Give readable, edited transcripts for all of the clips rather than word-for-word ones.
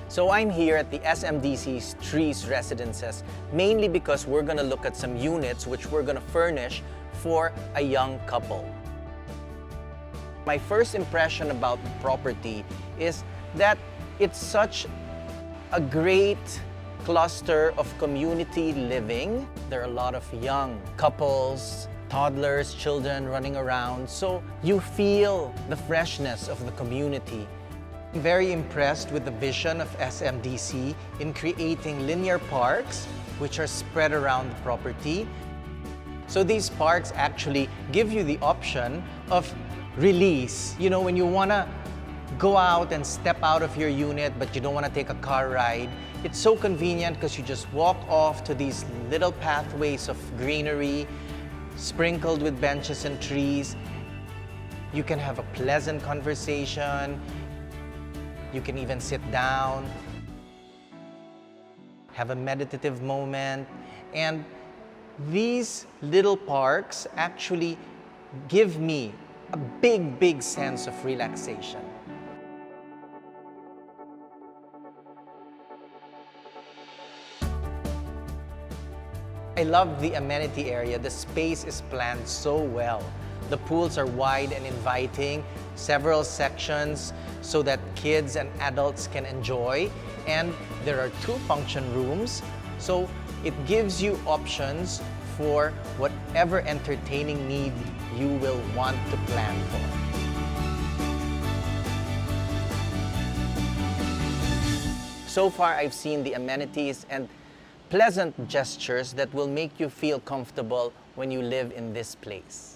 So I'm here at the SMDC's Trees Residences, mainly because we're gonna look at some units which we're gonna furnish for a young couple. My first impression about the property is that it's such a great cluster of community living. There are a lot of young couples, toddlers, children running around, so you feel the freshness of the community. I'm very impressed with the vision of SMDC in creating linear parks which are spread around the property. So these parks actually give you the option of release. You know, when you want to go out and step out of your unit but you don't want to take a car ride, it's so convenient because you just walk off to these little pathways of greenery sprinkled with benches and trees. You can have a pleasant conversation. You can even sit down, have a meditative moment. And these little parks actually give me a big sense of relaxation. I love the amenity area. The space is planned so well. The pools are wide and inviting, several sections so that kids and adults can enjoy. And there are 2 function rooms, so it gives you options for whatever entertaining need you will want to plan for. So far, I've seen the amenities and pleasant gestures that will make you feel comfortable when you live in this place.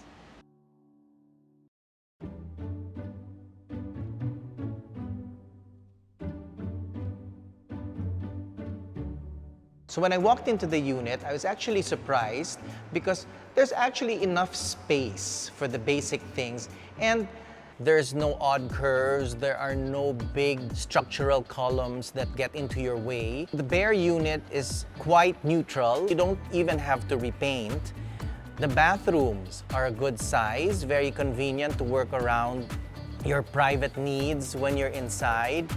So when I walked into the unit, I was actually surprised because there's actually enough space for the basic things, and there's no odd curves, there are no big structural columns that get into your way. The bare unit is quite neutral. You don't even have to repaint. The bathrooms are a good size, very convenient to work around your private needs when you're inside.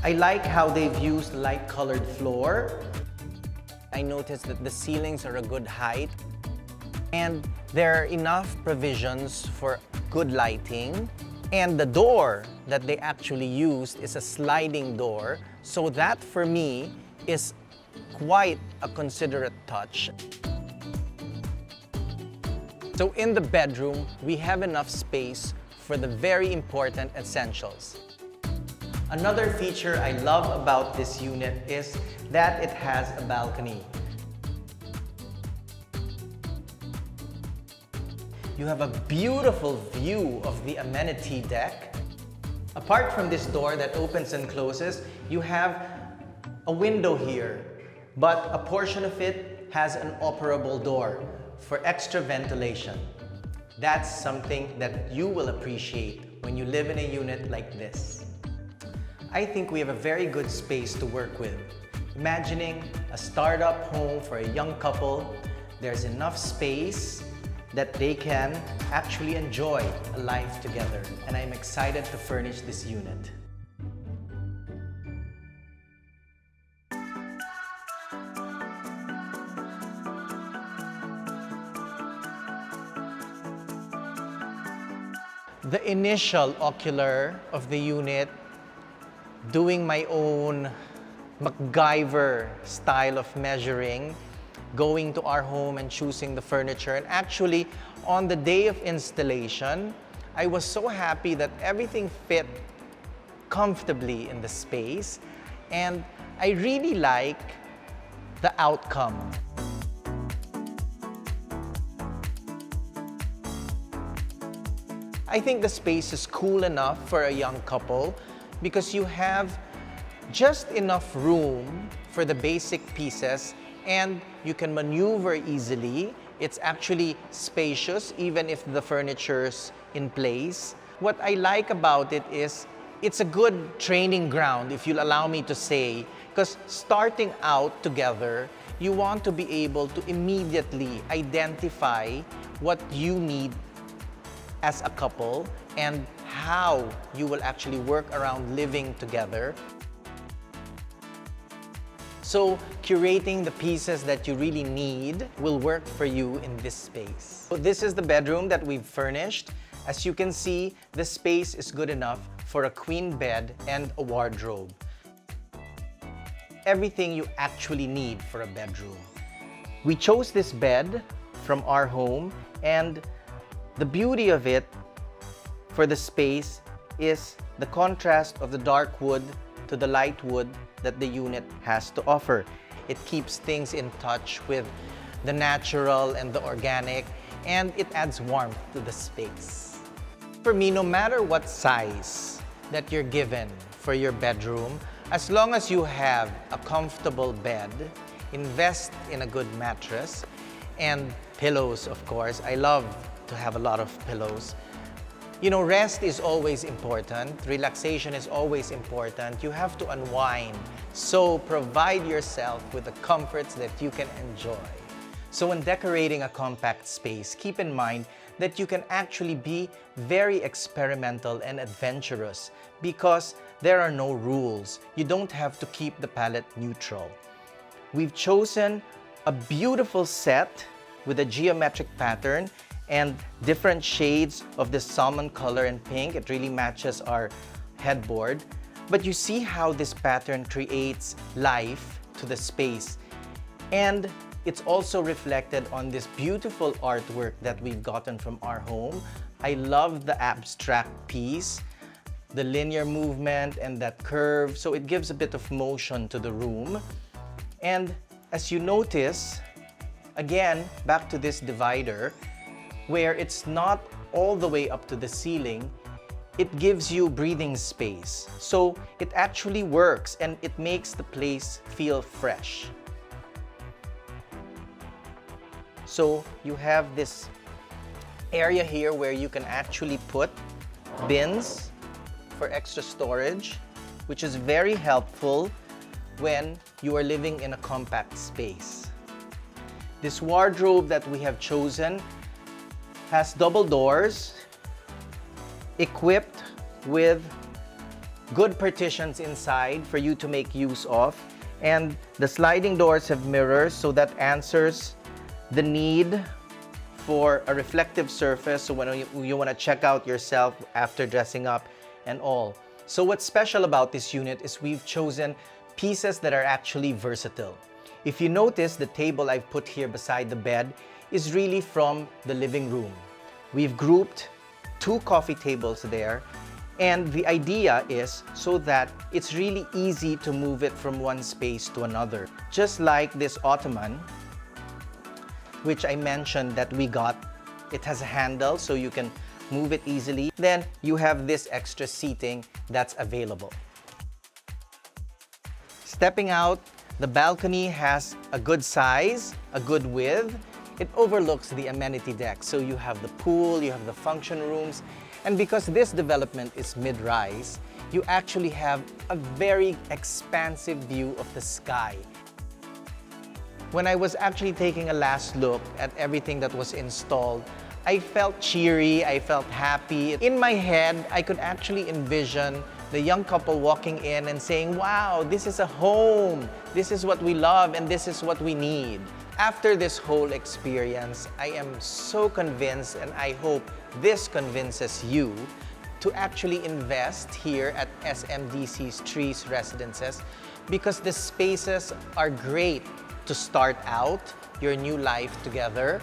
I like how they've used light-colored floor. I noticed that the ceilings are a good height. And there are enough provisions for good lighting. And the door that they actually used is a sliding door. So that, for me, is quite a considerate touch. So in the bedroom, we have enough space for the very important essentials. Another feature I love about this unit is that it has a balcony. You have a beautiful view of the amenity deck. Apart from this door that opens and closes, you have a window here, but a portion of it has an operable door for extra ventilation. That's something that you will appreciate when you live in a unit like this. I think we have a very good space to work with. Imagining a startup home for a young couple, there's enough space that they can actually enjoy a life together. And I'm excited to furnish this unit. The initial ocular of the unit, doing my own MacGyver style of measuring, going to our home and choosing the furniture. And actually, on the day of installation, I was so happy that everything fit comfortably in the space. And I really like the outcome. I think the space is cool enough for a young couple because you have just enough room for the basic pieces and you can maneuver easily. It's actually spacious even if the furniture's in place. What I like about it is it's a good training ground, if you'll allow me to say, because starting out together, you want to be able to immediately identify what you need as a couple and how you will actually work around living together. So curating the pieces that you really need will work for you in this space. So this is the bedroom that we've furnished. As you can see, the space is good enough for a queen bed and a wardrobe. Everything you actually need for a bedroom. We chose this bed from our home, and the beauty of it for the space is the contrast of the dark wood to the light wood that the unit has to offer. It keeps things in touch with the natural and the organic, and it adds warmth to the space. For me, no matter what size that you're given for your bedroom, as long as you have a comfortable bed, invest in a good mattress, and pillows, of course. I love to have a lot of pillows. You know, rest is always important. Relaxation is always important. You have to unwind. So provide yourself with the comforts that you can enjoy. So when decorating a compact space, keep in mind that you can actually be very experimental and adventurous because there are no rules. You don't have to keep the palette neutral. We've chosen a beautiful set with a geometric pattern and different shades of this salmon color and pink. It really matches our headboard. But you see how this pattern creates life to the space. And it's also reflected on this beautiful artwork that we've gotten from our home. I love the abstract piece, the linear movement and that curve. So it gives a bit of motion to the room. And as you notice, again, back to this divider, where it's not all the way up to the ceiling, it gives you breathing space. So it actually works and it makes the place feel fresh. So you have this area here where you can actually put bins for extra storage, which is very helpful when you are living in a compact space. This wardrobe that we have chosen has double doors, equipped with good partitions inside for you to make use of. And the sliding doors have mirrors, so that answers the need for a reflective surface, so when you want to check out yourself after dressing up and all. So what's special about this unit is we've chosen pieces that are actually versatile. If you notice, the table I've put here beside the bed is really from the living room. We've grouped 2 coffee tables there, and the idea is so that it's really easy to move it from one space to another. Just like this ottoman, which I mentioned that we got. It has a handle so you can move it easily. Then you have this extra seating that's available. Stepping out, the balcony has a good size, a good width. It overlooks the amenity deck. So you have the pool, you have the function rooms, and because this development is mid-rise, you actually have a very expansive view of the sky. When I was actually taking a last look at everything that was installed, I felt cheery, I felt happy. In my head, I could actually envision the young couple walking in and saying, wow, this is a home. This is what we love and this is what we need. After this whole experience, I am so convinced, and I hope this convinces you, to actually invest here at SMDC's Trees Residences, because the spaces are great to start out your new life together.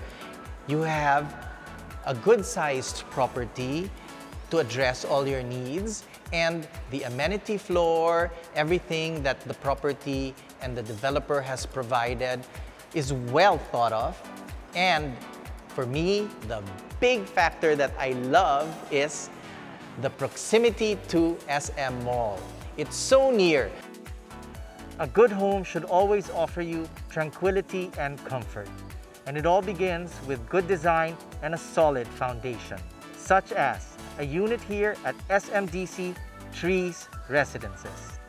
You have a good-sized property to address all your needs, and the amenity floor, everything that the property and the developer has provided is well thought of. And for me, the big factor that I love is the proximity to SM Mall. It's so near. A good home should always offer you tranquility and comfort. And it all begins with good design and a solid foundation, such as a unit here at SMDC Trees Residences.